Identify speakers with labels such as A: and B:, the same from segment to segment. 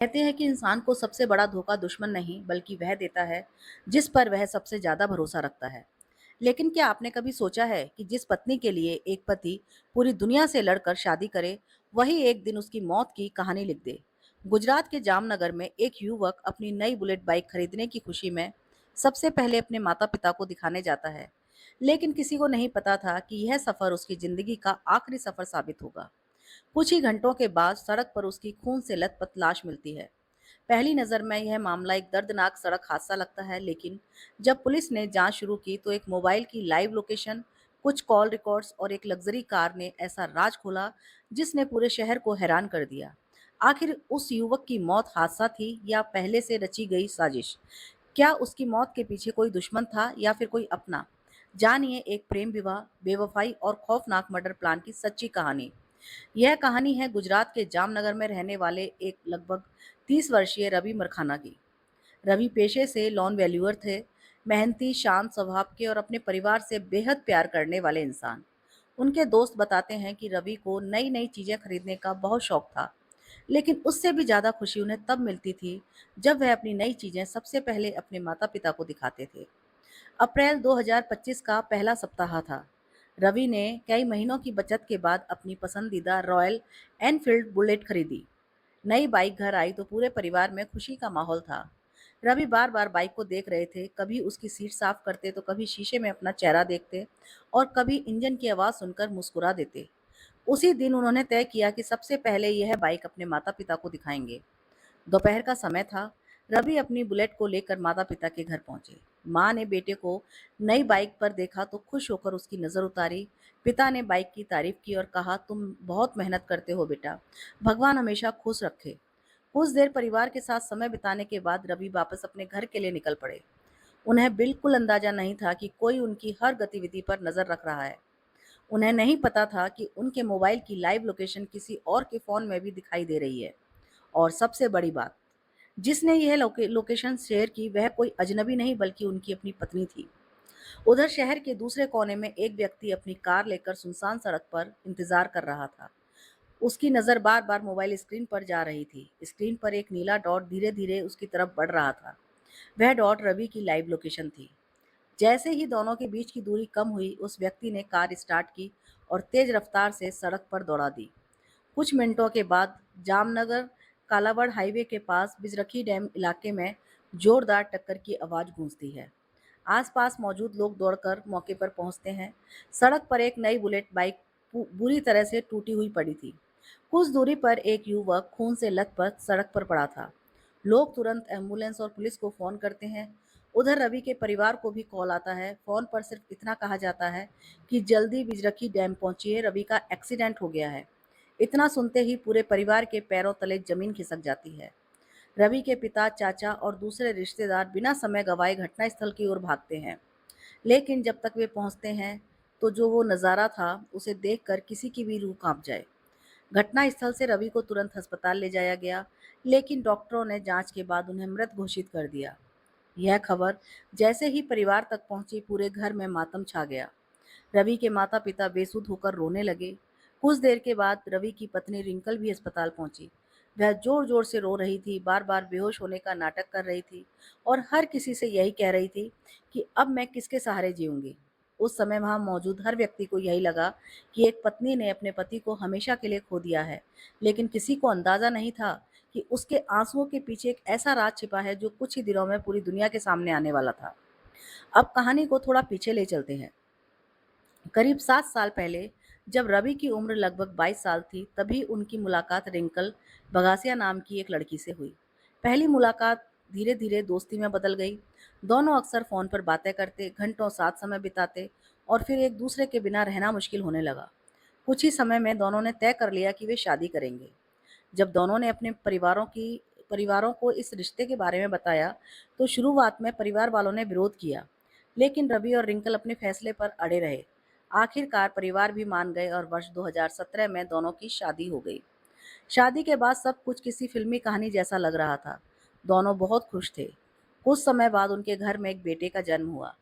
A: कहते हैं कि इंसान को सबसे बड़ा धोखा दुश्मन नहीं बल्कि वह देता है जिस पर वह सबसे ज्यादा भरोसा रखता है। लेकिन क्या आपने कभी सोचा है कि जिस पत्नी के लिए एक पति पूरी दुनिया से लड़कर शादी करे, वही एक दिन उसकी मौत की कहानी लिख दे। गुजरात के जामनगर में एक युवक अपनी नई बुलेट बाइक खरीदने की खुशी में सबसे पहले अपने माता पिता को दिखाने जाता है। लेकिन किसी को नहीं पता था कि यह सफर उसकी जिंदगी का आखिरी सफर साबित होगा। कुछ ही घंटों के बाद सड़क पर उसकी खून से लथपथ लाश मिलती है। पहली नज़र में यह मामला एक दर्दनाक सड़क हादसा लगता है, लेकिन जब पुलिस ने जांच शुरू की तो एक मोबाइल की लाइव लोकेशन, कुछ कॉल रिकॉर्ड्स और एक लग्जरी कार ने ऐसा राज खोला जिसने पूरे शहर को हैरान कर दिया। आखिर उस युवक की मौत हादसा थी या पहले से रची गई साजिश? क्या उसकी मौत के पीछे कोई दुश्मन था या फिर कोई अपना? जानिए एक प्रेम विवाह, बेवफाई और खौफनाक मर्डर प्लान की सच्ची कहानी। यह कहानी है गुजरात के जामनगर में रहने वाले एक लगभग 30 वर्षीय रवि मरखाना की। रवि पेशे से लॉन वैल्यूअर थे, मेहनती, शांत स्वभाव के और अपने परिवार से बेहद प्यार करने वाले इंसान। उनके दोस्त बताते हैं कि रवि को नई नई चीजें खरीदने का बहुत शौक था, लेकिन उससे भी ज्यादा खुशी उन्हें तब मिलती थी जब वह अपनी नई चीजें सबसे पहले अपने माता पिता को दिखाते थे। अप्रैल 2025 का पहला सप्ताह था। रवि ने कई महीनों की बचत के बाद अपनी पसंदीदा रॉयल एनफील्ड बुलेट खरीदी। नई बाइक घर आई तो पूरे परिवार में खुशी का माहौल था। रवि बार बार बाइक को देख रहे थे, कभी उसकी सीट साफ करते तो कभी शीशे में अपना चेहरा देखते और कभी इंजन की आवाज़ सुनकर मुस्कुरा देते। उसी दिन उन्होंने तय किया कि सबसे पहले यह बाइक अपने माता पिता को दिखाएंगे। दोपहर का समय था। रवि अपनी बुलेट को लेकर माता पिता के घर पहुंचे। माँ ने बेटे को नई बाइक पर देखा तो खुश होकर उसकी नज़र उतारी। पिता ने बाइक की तारीफ की और कहा, तुम बहुत मेहनत करते हो बेटा, भगवान हमेशा खुश रखे। कुछ देर परिवार के साथ समय बिताने के बाद रवि वापस अपने घर के लिए निकल पड़े। उन्हें बिल्कुल अंदाजा नहीं था कि कोई उनकी हर गतिविधि पर नजर रख रहा है। उन्हें नहीं पता था कि उनके मोबाइल की लाइव लोकेशन किसी और के फोन में भी दिखाई दे रही है। और सबसे बड़ी बात, जिसने यह लोकेशन शेयर की वह कोई अजनबी नहीं बल्कि उनकी अपनी पत्नी थी। उधर शहर के दूसरे कोने में एक व्यक्ति अपनी कार लेकर सुनसान सड़क पर इंतजार कर रहा था। उसकी नज़र बार बार मोबाइल स्क्रीन पर जा रही थी। स्क्रीन पर एक नीला डॉट धीरे धीरे उसकी तरफ बढ़ रहा था। वह डॉट रवि की लाइव लोकेशन थी। जैसे ही दोनों के बीच की दूरी कम हुई, उस व्यक्ति ने कार स्टार्ट की और तेज रफ्तार से सड़क पर दौड़ा दी। कुछ मिनटों के बाद जामनगर कालावड़ हाईवे के पास बिजरखी डैम इलाके में जोरदार टक्कर की आवाज़ गूंजती है। आसपास मौजूद लोग दौड़कर मौके पर पहुंचते हैं। सड़क पर एक नई बुलेट बाइक बुरी तरह से टूटी हुई पड़ी थी। कुछ दूरी पर एक युवक खून से लथपथ सड़क पर पड़ा था। लोग तुरंत एम्बुलेंस और पुलिस को फोन करते हैं। उधर रवि के परिवार को भी कॉल आता है। फोन पर सिर्फ इतना कहा जाता है कि जल्दी बिजरखी डैम पहुंचिए, रवि का एक्सीडेंट हो गया है। इतना सुनते ही पूरे परिवार के पैरों तले जमीन खिसक जाती है। रवि के पिता, चाचा और दूसरे रिश्तेदार बिना समय गंवाए घटनास्थल की ओर भागते हैं। लेकिन जब तक वे पहुंचते हैं तो जो वो नज़ारा था उसे देखकर किसी की भी रूह कांप जाए। घटनास्थल से रवि को तुरंत अस्पताल ले जाया गया, लेकिन डॉक्टरों ने जांच के बाद उन्हें मृत घोषित कर दिया। यह खबर जैसे ही परिवार तक पहुंची, पूरे घर में मातम छा गया। रवि के माता पिता बेसुध होकर रोने लगे। कुछ देर के बाद रवि की पत्नी रिंकल भी अस्पताल पहुंची। वह जोर जोर से रो रही थी, बार बार बेहोश होने का नाटक कर रही थी और हर किसी से यही कह रही थी कि अब मैं किसके सहारे जीऊंगी। उस समय वहां मौजूद हर व्यक्ति को यही लगा कि एक पत्नी ने अपने पति को हमेशा के लिए खो दिया है, लेकिन किसी को अंदाजा नहीं था कि उसके आंसुओं के पीछे एक ऐसा राज छिपा है जो कुछ ही दिनों में पूरी दुनिया के सामने आने वाला था। अब कहानी को थोड़ा पीछे ले चलते हैं। करीब 7 साल पहले, जब रवि की उम्र लगभग 22 साल थी, तभी उनकी मुलाकात रिंकल बगासिया नाम की एक लड़की से हुई। पहली मुलाकात धीरे धीरे दोस्ती में बदल गई। दोनों अक्सर फ़ोन पर बातें करते, घंटों साथ समय बिताते और फिर एक दूसरे के बिना रहना मुश्किल होने लगा। कुछ ही समय में दोनों ने तय कर लिया कि वे शादी करेंगे। जब दोनों ने अपने परिवारों को इस रिश्ते के बारे में बताया, तो शुरुआत में परिवार वालों ने विरोध किया, लेकिन रवि और रिंकल अपने फैसले पर अड़े रहे। आखिरकार परिवार भी मान गए और वर्ष 2017 में दोनों की शादी हो गई। शादी के बाद सब कुछ किसी फिल्मी कहानी जैसा लग रहा था। दोनों बहुत खुश थे। कुछ समय बाद उनके घर में एक बेटे का जन्म हुआ।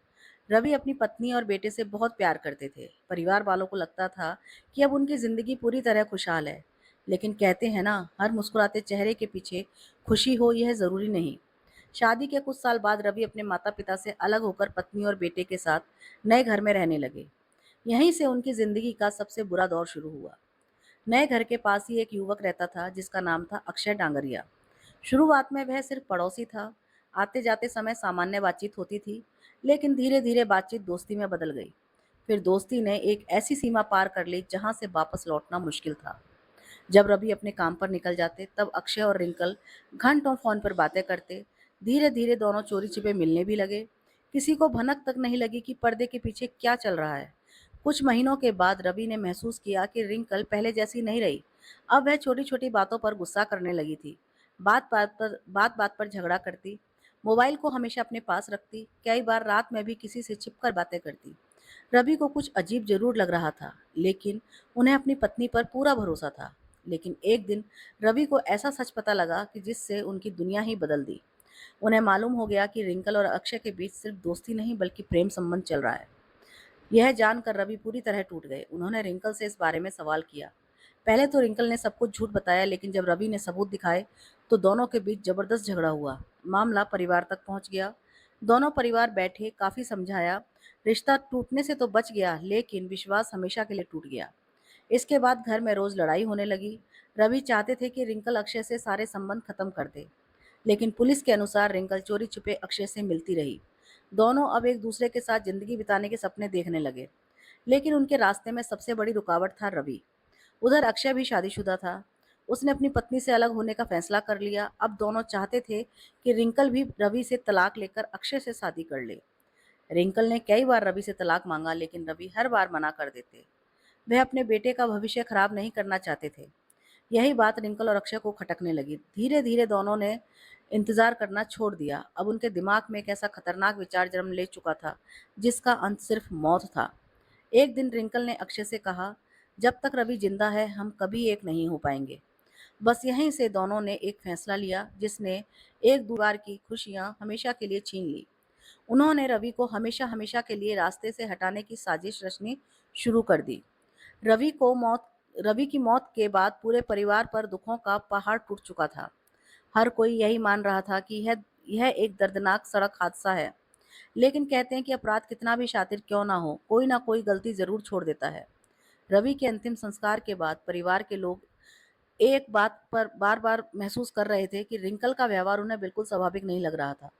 A: रवि अपनी पत्नी और बेटे से बहुत प्यार करते थे। परिवार वालों को लगता था कि अब उनकी जिंदगी पूरी तरह खुशहाल है। लेकिन कहते हैं ना, हर मुस्कुराते चेहरे के पीछे खुशी हो यह ज़रूरी नहीं। शादी के कुछ साल बाद रवि अपने माता-पिता से अलग होकर पत्नी और बेटे के साथ नए घर में रहने लगे। यहीं से उनकी ज़िंदगी का सबसे बुरा दौर शुरू हुआ। नए घर के पास ही एक युवक रहता था जिसका नाम था अक्षय डांगरिया। शुरुआत में वह सिर्फ पड़ोसी था। आते जाते समय सामान्य बातचीत होती थी, लेकिन धीरे धीरे बातचीत दोस्ती में बदल गई। फिर दोस्ती ने एक ऐसी सीमा पार कर ली जहां से वापस लौटना मुश्किल था। जब रवि अपने काम पर निकल जाते तब अक्षय और रिंकल घंटों फोन पर बातें करते। धीरे धीरे दोनों चोरी छिपे मिलने भी लगे। किसी को भनक तक नहीं लगी कि पर्दे के पीछे क्या चल रहा है। कुछ महीनों के बाद रवि ने महसूस किया कि रिंकल पहले जैसी नहीं रही। अब वह छोटी छोटी बातों पर गुस्सा करने लगी थी। बात बात पर झगड़ा करती। मोबाइल को हमेशा अपने पास रखती। कई बार रात में भी किसी से छिपकर बातें करती। रवि को कुछ अजीब जरूर लग रहा था, लेकिन उन्हें अपनी पत्नी पर पूरा भरोसा था। लेकिन एक दिन रवि को ऐसा सच पता लगा कि जिससे उनकी दुनिया ही बदल दी। उन्हें मालूम हो गया कि रिंकल और अक्षय के बीच सिर्फ दोस्ती नहीं बल्कि प्रेम संबंध चल रहा है। यह जानकर रवि पूरी तरह टूट गए। उन्होंने रिंकल से इस बारे में सवाल किया। पहले तो रिंकल ने सब कुछ झूठ बताया, लेकिन जब रवि ने सबूत दिखाए तो दोनों के बीच जबरदस्त झगड़ा हुआ। मामला परिवार तक पहुंच गया। दोनों परिवार बैठे, काफी समझाया। रिश्ता टूटने से तो बच गया, लेकिन विश्वास हमेशा के लिए टूट गया। इसके बाद घर में रोज लड़ाई होने लगी। रवि चाहते थे कि रिंकल अक्षय से सारे संबंध खत्म कर दे, लेकिन पुलिस के अनुसार रिंकल चोरी छुपे अक्षय से मिलती रही। दोनों अब एक दूसरे के साथ जिंदगी बिताने के सपने देखने लगे, लेकिन उनके रास्ते में सबसे बड़ी रुकावट था रवि। उधर अक्षय भी शादीशुदा था। उसने अपनी पत्नी से अलग होने का फैसला कर लिया। अब दोनों चाहते थे कि रिंकल भी रवि से तलाक लेकर अक्षय से शादी कर ले। रिंकल ने कई बार रवि से तलाक मांगा, लेकिन रवि हर बार मना कर देते। वह अपने बेटे का भविष्य खराब नहीं करना चाहते थे। यही बात रिंकल और अक्षय को खटकने लगी। धीरे धीरे दोनों ने इंतजार करना छोड़ दिया। अब उनके दिमाग में एक ऐसा खतरनाक विचार जन्म ले चुका था जिसका अंत सिर्फ मौत था। एक दिन रिंकल ने अक्षय से कहा, जब तक रवि जिंदा है हम कभी एक नहीं हो पाएंगे। बस यहीं से दोनों ने एक फैसला लिया जिसने एक दूसरे की खुशियां हमेशा के लिए छीन ली। उन्होंने रवि को हमेशा हमेशा के लिए रास्ते से हटाने की साजिश रचनी शुरू कर दी। रवि को मौत रवि की मौत के बाद पूरे परिवार पर दुखों का पहाड़ टूट चुका था। हर कोई यही मान रहा था कि यह एक दर्दनाक सड़क हादसा है। लेकिन कहते हैं कि अपराध कितना भी शातिर क्यों ना कोई गलती जरूर छोड़ देता है। रवि के अंतिम संस्कार के बाद परिवार के लोग एक बात पर बार बार महसूस कर रहे थे कि रिंकल का व्यवहार उन्हें बिल्कुल स्वाभाविक नहीं लग रहा था।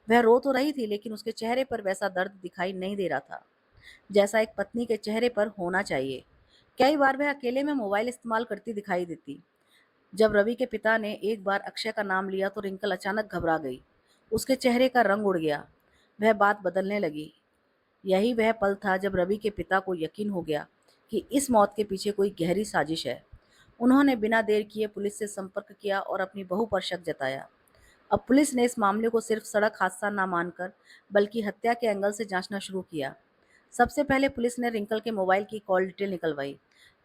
A: वह रो तो रही थी, लेकिन उसके चेहरे पर वैसा दर्द दिखाई नहीं दे रहा था जैसा एक पत्नी के चेहरे पर होना चाहिए। कई बार वह अकेले में मोबाइल इस्तेमाल करती दिखाई देती। जब रवि के पिता ने एक बार अक्षय का नाम लिया तो रिंकल अचानक घबरा गई। उसके चेहरे का रंग उड़ गया। वह बात बदलने लगी। यही वह पल था जब रवि के पिता को यकीन हो गया कि इस मौत के पीछे कोई गहरी साजिश है। उन्होंने बिना देर किए पुलिस से संपर्क किया और अपनी बहू पर शक जताया। अब पुलिस ने इस मामले को सिर्फ सड़क हादसा न मानकर बल्कि हत्या के एंगल से जांचना शुरू किया। सबसे पहले पुलिस ने रिंकल के मोबाइल की कॉल डिटेल निकलवाई।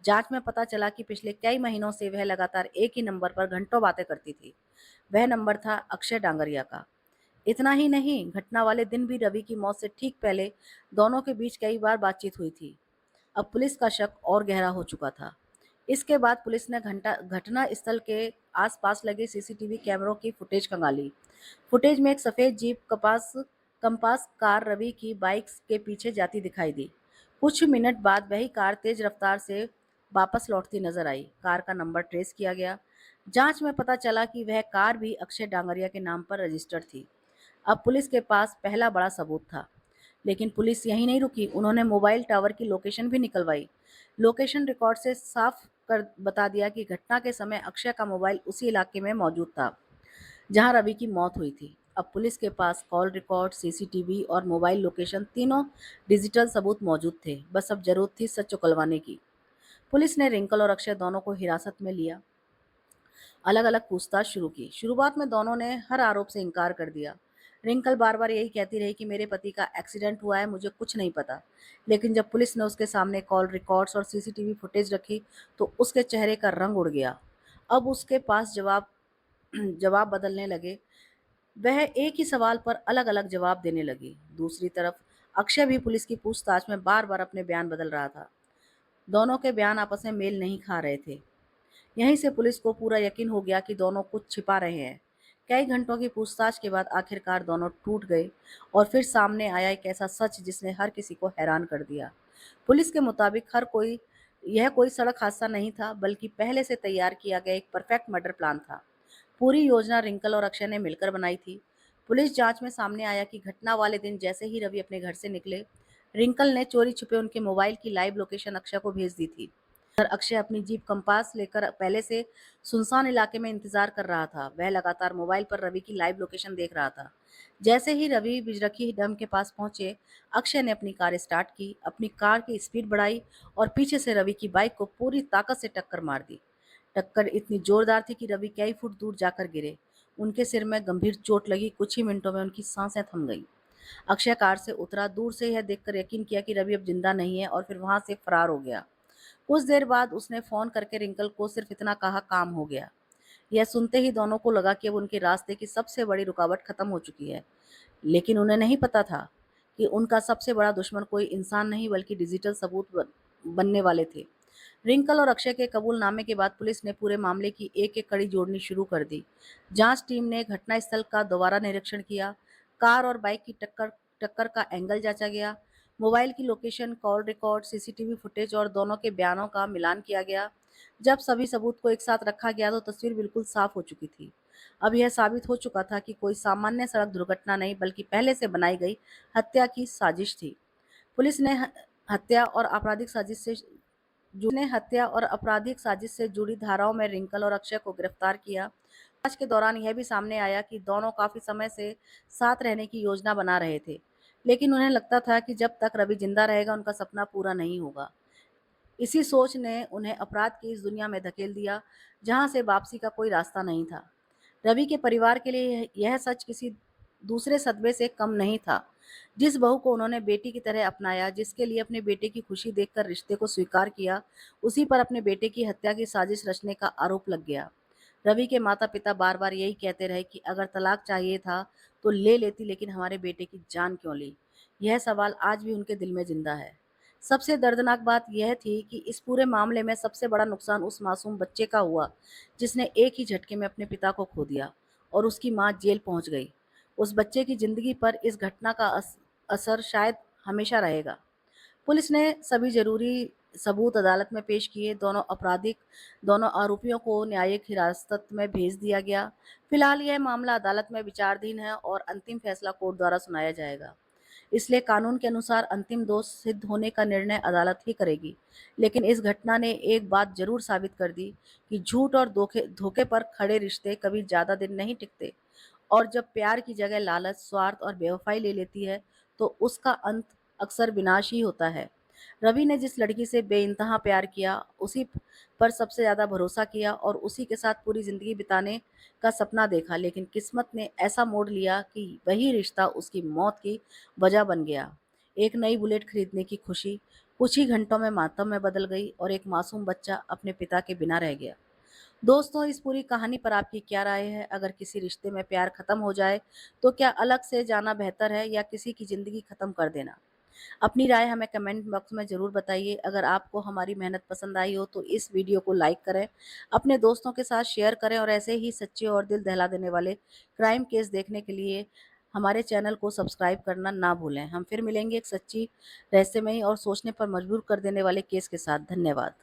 A: जांच में पता चला कि पिछले कई महीनों से वह लगातार एक ही नंबर पर घंटों बातें करती थी। वह नंबर था अक्षय डांगरिया का। इतना ही नहीं, घटना वाले दिन भी रवि की मौत से ठीक पहले दोनों के बीच कई बार बातचीत हुई थी। अब पुलिस का शक और गहरा हो चुका था। इसके बाद पुलिस ने घटना स्थल के आसपास लगे सीसीटीवी कैमरों की फुटेज खंगाली। फुटेज में एक सफेद जीप कपास कंपास कार रवि की बाइक के पीछे जाती दिखाई दी। कुछ मिनट बाद वही कार तेज रफ्तार से वापस लौटती नजर आई। कार का नंबर ट्रेस किया गया। जांच में पता चला कि वह कार भी अक्षय डांगरिया के नाम पर रजिस्टर्ड थी। अब पुलिस के पास पहला बड़ा सबूत था। लेकिन पुलिस यहीं नहीं रुकी। उन्होंने मोबाइल टावर की लोकेशन भी निकलवाई। लोकेशन रिकॉर्ड से साफ कर बता दिया कि घटना के समय अक्षय का मोबाइल उसी इलाके में मौजूद था जहां रवि की मौत हुई थी। अब पुलिस के पास कॉल रिकॉर्ड, सीसीटीवी और मोबाइल लोकेशन तीनों डिजिटल सबूत मौजूद थे। बस अब जरूरत थी सच उकलवाने की। पुलिस ने रिंकल और अक्षय दोनों को हिरासत में लिया। अलग अलग पूछताछ शुरू की। शुरुआत में दोनों ने हर आरोप से इनकार कर दिया। रिंकल बार बार यही कहती रही कि मेरे पति का एक्सीडेंट हुआ है, मुझे कुछ नहीं पता। लेकिन जब पुलिस ने उसके सामने कॉल रिकॉर्ड्स और सीसीटीवी फुटेज रखी तो उसके चेहरे का रंग उड़ गया। अब उसके पास जवाब बदलने लगे। वह एक ही सवाल पर अलग अलग जवाब देने लगी। दूसरी तरफ अक्षय भी पुलिस की पूछताछ में बार बार अपने बयान बदल रहा था। दोनों के बयान आपस में मेल नहीं खा रहे थे। यहीं से पुलिस को पूरा यकीन हो गया कि दोनों कुछ छिपा रहे हैं। कई घंटों की पूछताछ के बाद आखिरकार दोनों टूट गए और फिर सामने आया एक ऐसा सच जिसने हर किसी को हैरान कर दिया। पुलिस के मुताबिक हर कोई यह कोई सड़क हादसा नहीं था, बल्कि पहले से तैयार किया गया एक परफेक्ट मर्डर प्लान था। पूरी योजना रिंकल और अक्षय ने मिलकर बनाई थी। पुलिस जांच में सामने आया कि घटना वाले दिन जैसे ही रवि अपने घर से निकले, रिंकल ने चोरी छुपे उनके मोबाइल की लाइव लोकेशन अक्षय को भेज दी थी। पर अक्षय अपनी जीप कंपास लेकर पहले से सुनसान इलाके में इंतजार कर रहा था। वह लगातार मोबाइल पर रवि की लाइव लोकेशन देख रहा था। जैसे ही रवि बिजरखी डैम के पास पहुंचे, अक्षय ने अपनी कार स्टार्ट की, अपनी कार की स्पीड बढ़ाई और पीछे से रवि की बाइक को पूरी ताकत से टक्कर मार दी। टक्कर इतनी जोरदार थी कि रवि कई फुट दूर जाकर गिरे। उनके सिर में गंभीर चोट लगी। कुछ ही मिनटों में उनकी सांसें थम गईं। अक्षय कार से उतरा, दूर से यह देखकर यकीन किया कि रवि अब जिंदा नहीं है और फिर वहां से फरार हो गया। कुछ देर बाद उसने फोन करके रिंकल को सिर्फ इतना कहा, काम हो गया। यह सुनते ही दोनों को लगा कि अब उनके रास्ते की सबसे बड़ी रुकावट खत्म हो चुकी है। लेकिन उन्हें नहीं पता था कि उनका सबसे बड़ा दुश्मन कोई इंसान नहीं बल्कि डिजिटल सबूत बनने वाले थे। रिंकल और अक्षय के कबूलनामे के बाद पुलिस ने पूरे मामले की एक-एक कड़ी जोड़नी शुरू कर दी। जांच टीम ने घटनास्थल का दोबारा निरीक्षण किया। कार और बाइक की टक्कर टक्कर का एंगल जांचा गया। मोबाइल की location, call record, CCTV footage और दोनों के बयानों का मिलान किया गया। जब सभी सबूत को एक साथ रखा गया तो तस्वीर बिल्कुल साफ हो चुकी थी। अब यह साबित हो चुका था कि कोई सामान्य सड़क दुर्घटना नहीं बल्कि पहले से बनाई गई हत्या की साजिश थी। पुलिस ने हत्या और आपराधिक साजिश से जुड़ी धाराओं में रिंकल और अक्षय को गिरफ्तार किया। जांच के दौरान यह भी सामने आया कि दोनों काफी समय से साथ रहने की योजना बना रहे थे, लेकिन उन्हें लगता था कि जब तक रवि जिंदा रहेगा उनका सपना पूरा नहीं होगा। इसी सोच ने उन्हें अपराध की इस दुनिया में धकेल दिया, जहां से वापसी का कोई रास्ता नहीं था। रवि के परिवार के लिए यह सच किसी दूसरे सदमे से कम नहीं था। जिस बहू को उन्होंने बेटी की तरह अपनाया, जिसके लिए अपने बेटे की खुशी देखकर रिश्ते को स्वीकार किया, उसी पर अपने बेटे की हत्या की साजिश रचने का आरोप लग गया। रवि के माता-पिता बार-बार यही कहते रहे कि अगर तलाक चाहिए था तो ले लेती, लेकिन हमारे बेटे की जान क्यों ली? यह सवाल आज भी उनके दिल में जिंदा है। सबसे दर्दनाक बात यह थी कि इस पूरे मामले में सबसे बड़ा नुकसान उस मासूम बच्चे का हुआ, जिसने एक ही झटके में अपने पिता को खो दिया और उसकी मां जेल पहुंच गई। उस बच्चे की जिंदगी पर इस घटना का असर शायद हमेशा रहेगा। पुलिस ने सभी जरूरी सबूत अदालत में पेश किए। दोनों आरोपियों को न्यायिक हिरासत में भेज दिया गया। फिलहाल यह मामला अदालत में विचाराधीन है और अंतिम फैसला कोर्ट द्वारा सुनाया जाएगा। इसलिए कानून के अनुसार अंतिम दोष सिद्ध होने का निर्णय अदालत ही करेगी। लेकिन इस घटना ने एक बात जरूर साबित कर दी कि झूठ और धोखे धोखे पर खड़े रिश्ते कभी ज्यादा दिन नहीं टिकते, और जब प्यार की जगह लालच, स्वार्थ और बेवफाई ले लेती है, तो उसका अंत अक्सर विनाश ही होता है। रवि ने जिस लड़की से बेइंतहा प्यार किया, उसी पर सबसे ज्यादा भरोसा किया और उसी के साथ पूरी जिंदगी बिताने का सपना देखा, लेकिन किस्मत ने ऐसा मोड़ लिया कि वही रिश्ता उसकी मौत की वजह बन गया। एक नई बुलेट खरीदने की खुशी कुछ ही घंटों में मातम में बदल गई और एक मासूम बच्चा अपने पिता के बिना रह गया। दोस्तों, इस पूरी कहानी पर आपकी क्या राय है? अगर किसी रिश्ते में प्यार खत्म हो जाए तो क्या अलग से जाना बेहतर है या किसी की जिंदगी खत्म कर देना? अपनी राय हमें कमेंट बॉक्स में ज़रूर बताइए। अगर आपको हमारी मेहनत पसंद आई हो तो इस वीडियो को लाइक करें, अपने दोस्तों के साथ शेयर करें और ऐसे ही सच्चे और दिल दहला देने वाले क्राइम केस देखने के लिए हमारे चैनल को सब्सक्राइब करना ना भूलें। हम फिर मिलेंगे एक सच्ची, रहस्यमयी और सोचने पर मजबूर कर देने वाले केस के साथ। धन्यवाद।